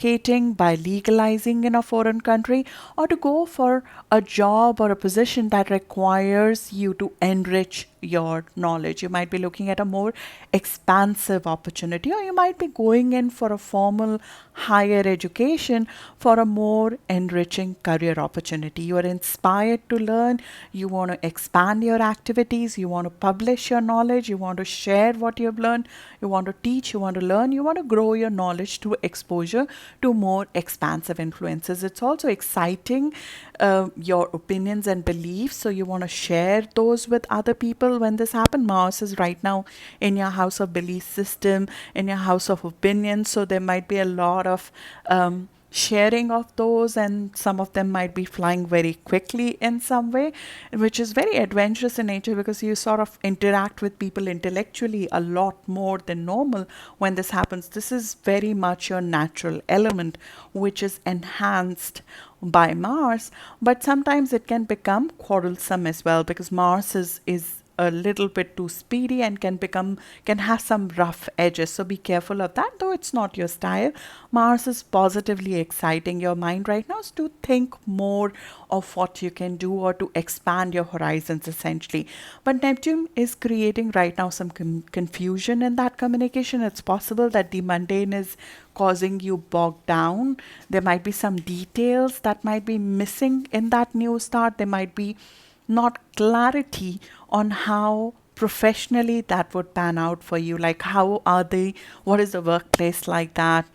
relocating, by legalizing in a foreign country, or to go for a job or a position that requires you to enrich your knowledge. You might be looking at a more expansive opportunity, or you might be going in for a formal higher education for a more enriching career opportunity. You are inspired to learn, you want to expand your activities, you want to publish your knowledge, you want to share what you've learned, you want to teach, you want to learn, you want to grow your knowledge through exposure to more expansive influences. It's also exciting your opinions and beliefs, so you want to share those with other people. When this happens, Mars is right now in your house of belief system, in your house of opinions, so there might be a lot of sharing of those, and some of them might be flying very quickly in some way, which is very adventurous in nature, because you sort of interact with people intellectually a lot more than normal when this happens. This is very much your natural element, which is enhanced by Mars, but sometimes it can become quarrelsome as well, because Mars is a little bit too speedy and can have some rough edges. So be careful of that, though it's not your style. Mars is positively exciting your mind right now, is to think more of what you can do or to expand your horizons essentially. But Neptune is creating right now some confusion in that communication. It's possible that the mundane is causing you bogged down. There might be some details that might be missing in that new start. There might be not clarity on how professionally that would pan out for you. Like, how are they, what is the workplace like that?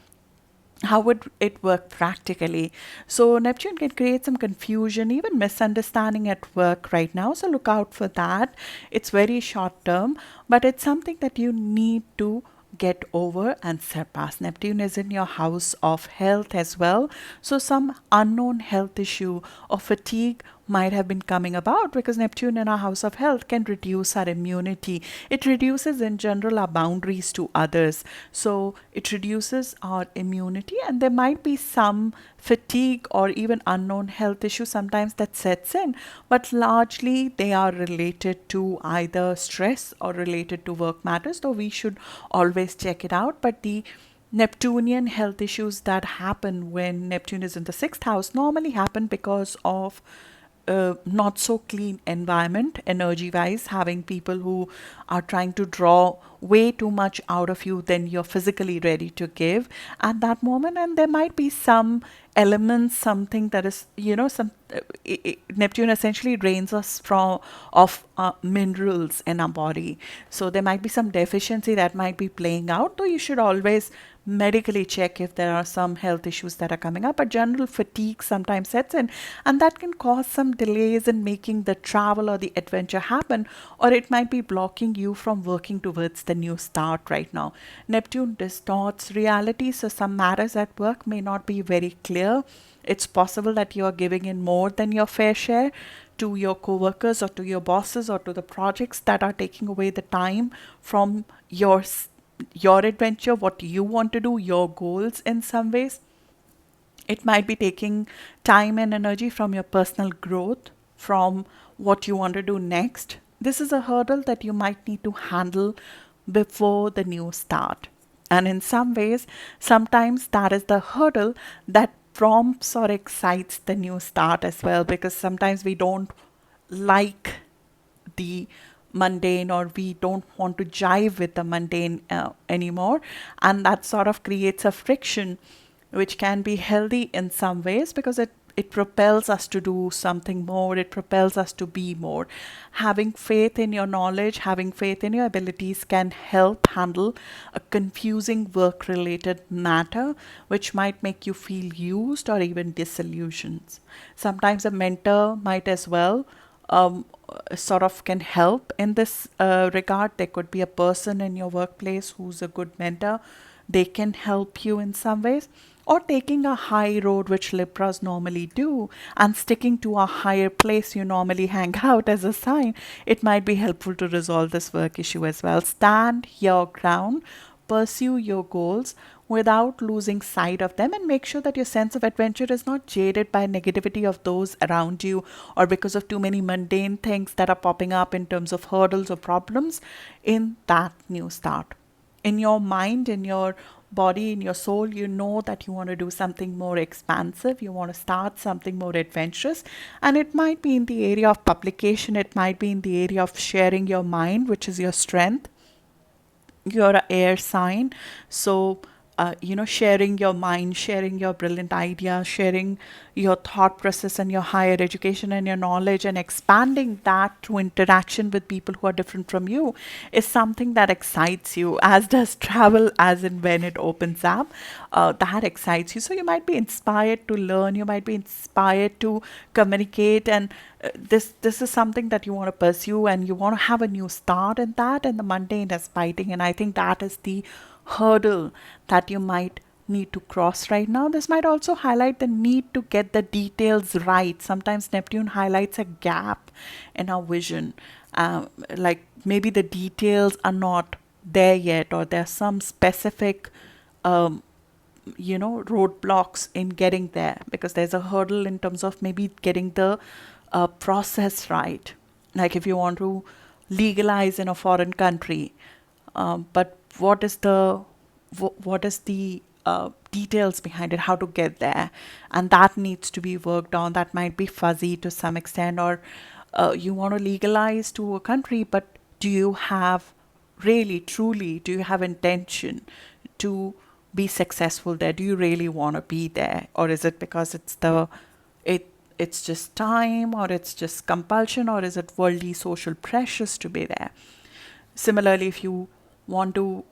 How would it work practically? So Neptune can create some confusion, even misunderstanding at work right now. So look out for that. It's very short term, but it's something that you need to get over and surpass. Neptune is in your house of health as well. So some unknown health issue or fatigue might have been coming about, because Neptune in our house of health can reduce our immunity. It reduces in general our boundaries to others. So it reduces our immunity, and there might be some fatigue or even unknown health issue sometimes that sets in, but largely they are related to either stress or related to work matters, though we should always check it out. But the Neptunian health issues that happen when Neptune is in the sixth house normally happen because of not so clean environment energy wise, having people who are trying to draw way too much out of you than you're physically ready to give at that moment. And there might be some elements, something that is, some Neptune essentially drains us from of minerals in our body, so there might be some deficiency that might be playing out, though you should always medically check if there are some health issues that are coming up. But general fatigue sometimes sets in, and that can cause some delays in making the travel or the adventure happen, or it might be blocking you from working towards the new start right now. Neptune distorts reality, so some matters at work may not be very clear. It's possible that you are giving in more than your fair share to your coworkers or to your bosses or to the projects that are taking away the time from your adventure, what you want to do, your goals in some ways. It might be taking time and energy from your personal growth, from what you want to do next. This is a hurdle that you might need to handle before the new start. And in some ways, sometimes that is the hurdle that prompts or excites the new start as well, because sometimes we don't like the mundane, or we don't want to jive with the mundane anymore, and that sort of creates a friction which can be healthy in some ways, because it propels us to do something more, it propels us to be more. Having faith in your knowledge, having faith in your abilities can help handle a confusing work related matter which might make you feel used or even disillusioned. Sometimes a mentor might as well sort of can help in this regard. There could be a person in your workplace who's a good mentor. They can help you in some ways. Or taking a high road, which Libras normally do, and sticking to a higher place you normally hang out as a sign, it might be helpful to resolve this work issue as well. Stand your ground, pursue your goals without losing sight of them, and make sure that your sense of adventure is not jaded by negativity of those around you, or because of too many mundane things that are popping up in terms of hurdles or problems in that new start. In your mind, in your body, in your soul, you know that you want to do something more expansive, you want to start something more adventurous. And it might be in the area of publication, it might be in the area of sharing your mind, which is your strength. You're a air sign, so sharing your mind, sharing your brilliant idea, sharing your thought process and your higher education and your knowledge, and expanding that through interaction with people who are different from you is something that excites you, as does travel, as in when it opens up. That excites you, so you might be inspired to learn, you might be inspired to communicate, and this is something that you want to pursue, and you want to have a new start in that, and the mundane is biting, and I think that is the hurdle that you might need to cross right now. This might also highlight the need to get the details right. Sometimes Neptune highlights a gap in our vision, like maybe the details are not there yet, or there's some specific um, roadblocks in getting there, because there's a hurdle in terms of maybe getting the process right. Like if you want to legalize in a foreign country, but what is the details behind it, how to get there, and that needs to be worked on. That might be fuzzy to some extent, or you want to legalize to a country, but do you have really, truly, do you have intention to be successful there? Do you really want to be there, or is it because it it's just time, or it's just compulsion, or is it worldly social pressures to be there? Similarly, if you want to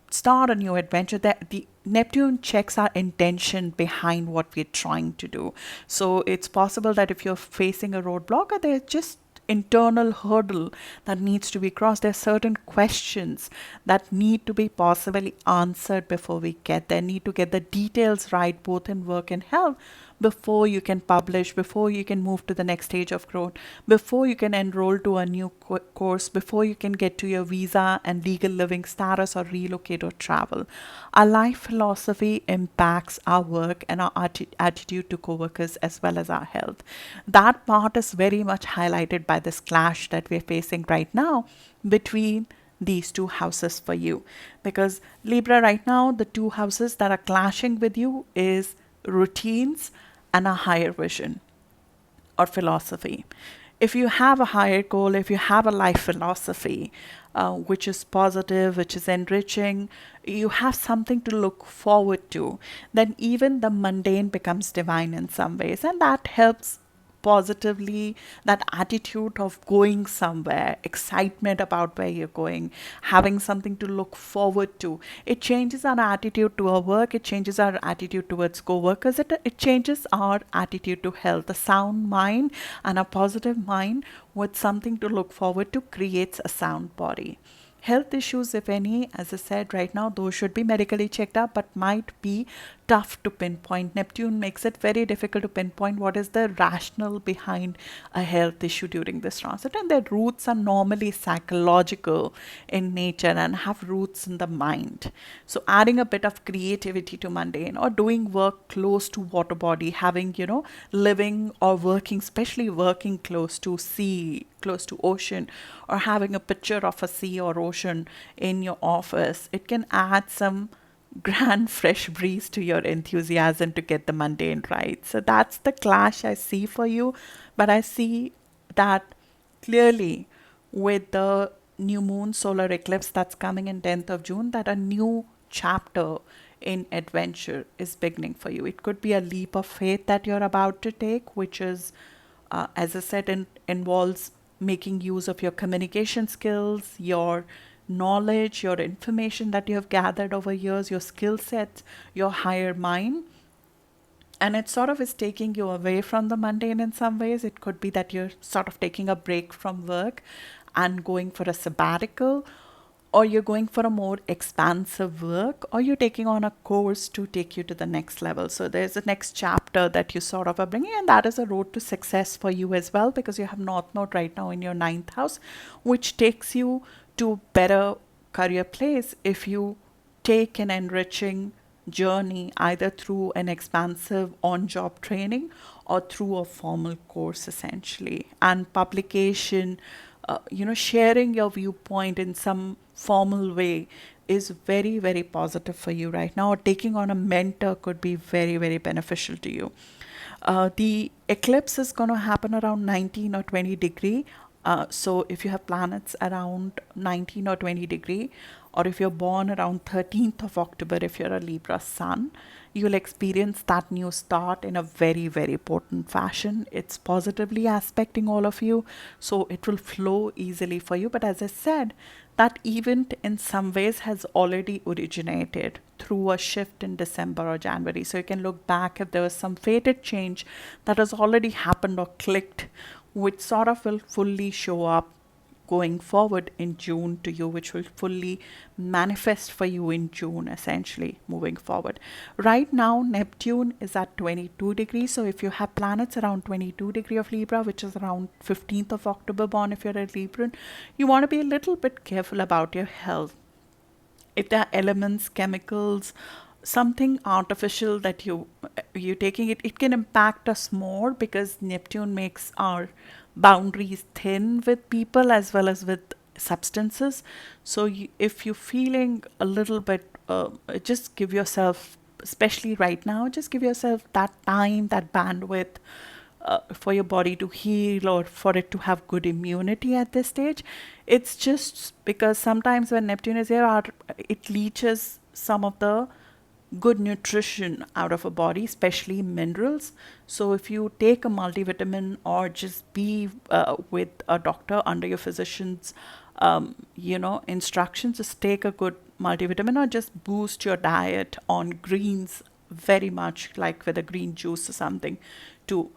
start a new adventure, that the Neptune checks our intention behind what we're trying to do. So it's possible that if you're facing a roadblock, or there's just internal hurdle that needs to be crossed, there's certain questions that need to be possibly answered before we get there, need to get the details right, both in work and health, before you can publish, before you can move to the next stage of growth, before you can enroll to a new course, before you can get to your visa and legal living status, or relocate or travel. Our life philosophy impacts our work and our attitude to coworkers, as well as our health. That part is very much highlighted by this clash that we're facing right now between these two houses for you. Because Libra, right now, the two houses that are clashing with you is routines and a higher vision or philosophy. If you have a higher goal, if you have a life philosophy, which is positive, which is enriching, you have something to look forward to, then even the mundane becomes divine in some ways. And that helps positively, that attitude of going somewhere, excitement about where you're going, having something to look forward to. It changes our attitude to our work, it changes our attitude towards co-workers, it changes our attitude to health. A sound mind and a positive mind with something to look forward to creates a sound body. Health issues, if any, as I said right now, those should be medically checked up, but might be tough to pinpoint. Neptune makes it very difficult to pinpoint what is the rationale behind a health issue during this transit. And their roots are normally psychological in nature and have roots in the mind. So adding a bit of creativity to mundane, or doing work close to water body, having, living or working, especially working close to sea, close to ocean, or having a picture of a sea or ocean in your office, it can add some grand fresh breeze to your enthusiasm to get the mundane right. So that's the clash I see for you. But I see that clearly with the new moon solar eclipse that's coming in 10th of June, that a new chapter in adventure is beginning for you. It could be a leap of faith that you're about to take, which is, as I said, involves making use of your communication skills, your knowledge, your information that you have gathered over years, your skill sets, your higher mind. And it sort of is taking you away from the mundane in some ways. It could be that you're sort of taking a break from work and going for a sabbatical, or you're going for a more expansive work, or you're taking on a course to take you to the next level. So there's a next chapter that you sort of are bringing, and that is a road to success for you as well, because you have North Node right now in your ninth house, which takes you to better career place if you take an enriching journey, either through an expansive on job training or through a formal course, essentially. And publication, sharing your viewpoint in some formal way is very, very positive for you right now, or taking on a mentor could be very, very beneficial to you. The eclipse is going to happen around 19 or 20 degree. So if you have planets around 19 or 20 degree, or if you're born around 13th of October, if you're a Libra sun, you'll experience that new start in a very, very potent fashion. It's positively aspecting all of you, so it will flow easily for you. But as I said, that event in some ways has already originated through a shift in December or January. So you can look back if there was some fated change that has already happened or clicked, which sort of will fully show up going forward in June to you, which will fully manifest for you in June, essentially moving forward. Right now, Neptune is at 22 degrees. So if you have planets around 22 degree of Libra, which is around 15th of October born, if you're a Libran, you want to be a little bit careful about your health. If there are elements, chemicals, something artificial that you're taking, it can impact us more, because Neptune makes our boundaries thin with people as well as with substances. So if you're feeling a little bit, just give yourself, especially right now, just give yourself that time, that bandwidth, for your body to heal, or for it to have good immunity at this stage. It's just because sometimes when Neptune is here, it leaches some of the good nutrition out of a body, especially minerals. So if you take a multivitamin, or just be with a doctor under your physician's instructions, just take a good multivitamin, or just boost your diet on greens very much, like with a green juice or something, to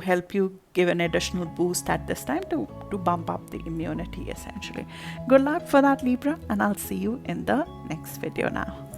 help you give an additional boost at this time, to bump up the immunity, essentially. Good luck for that, Libra, and I'll see you in the next video now.